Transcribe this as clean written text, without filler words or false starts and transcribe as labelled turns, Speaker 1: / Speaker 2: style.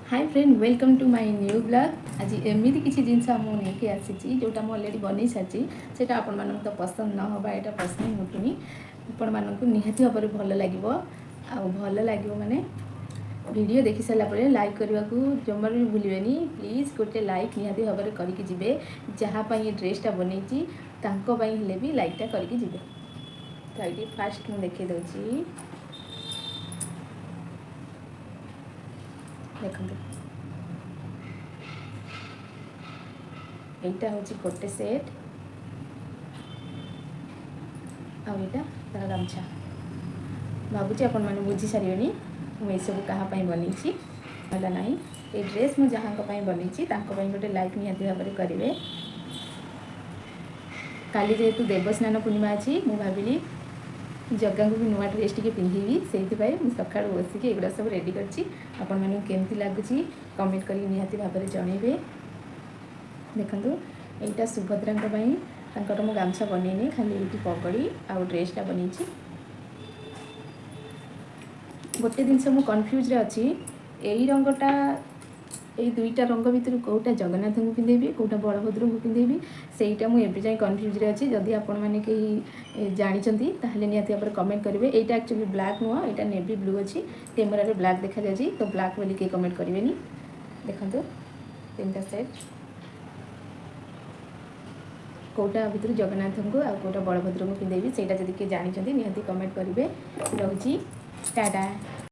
Speaker 1: Hi friend welcome to my new blog. आज एमती किसी जिनस मुझे आसी जोटा मुझे अलरेडी बन सारी से आपण मान तो पसंद न होगा यहाँ पसंद मुटुनी आपण मानक निहाती भाव में भल लगे भल लगे माने वीडियो देखी सारापर लाइक करने को जमार भी भूलें प्लीज गोटे लाइक निहाती भाव में करके जिबे जहाँपाई ये ड्रेसटा बनई भी लाइकटा करके जिबे। तो ये फास्ट मुझे देखे दूसरी देखो यहाँ हूँ गोटे सेट आईटा तार गामछा भावुँ आपण मैंने बुझी सारे मुझे सब कहाँपाई बनई ना ये ड्रेस मुझे जहाँ बनई गोटे लाइक निहाती भाव में करेंगे। काली जेहेतु देवस्नान पूर्णिमा अच्छी मु भाविली जगह को भी नुआ ड्रेस टी पिंधि से सका बसिक एगुड़ा सब रेडी करमती लगुच कमेंट कर निहाती भाव में जनइबे। देखो यहाँ सुभद्रा मु गामछा बनईनी खाली ये पगड़ी आउ ड्रेसटा बनई गोटे जिनस मु कन्फ्यूज अच्छी यही रंगटा ये दुईटा रंग भितर कौटा जगन्नाथ को पिंधेबी कौटा बलभद्र को पिंधेबी सेटा मुझे जाए कन्फ्यूज अच्छी। जदि आपण मैंने कहीं जानते ताहले निहाती भाव कमेंट करेंगे। यहाँ एक्चुअली ब्लैक नुह यहाँ नेवी ब्लू अच्छी कैमेरा ब्लैक देखा जाए तो ब्लैक बोली कहीं कमेंट करेंगे। देखो तीनटा सेट कौटा भितर जगन्नाथ को आ कौटा बलभद्र को पिंधेबी सेटा जदि किए जानते निहाती कमेंट करेंगे। रोची टाटा।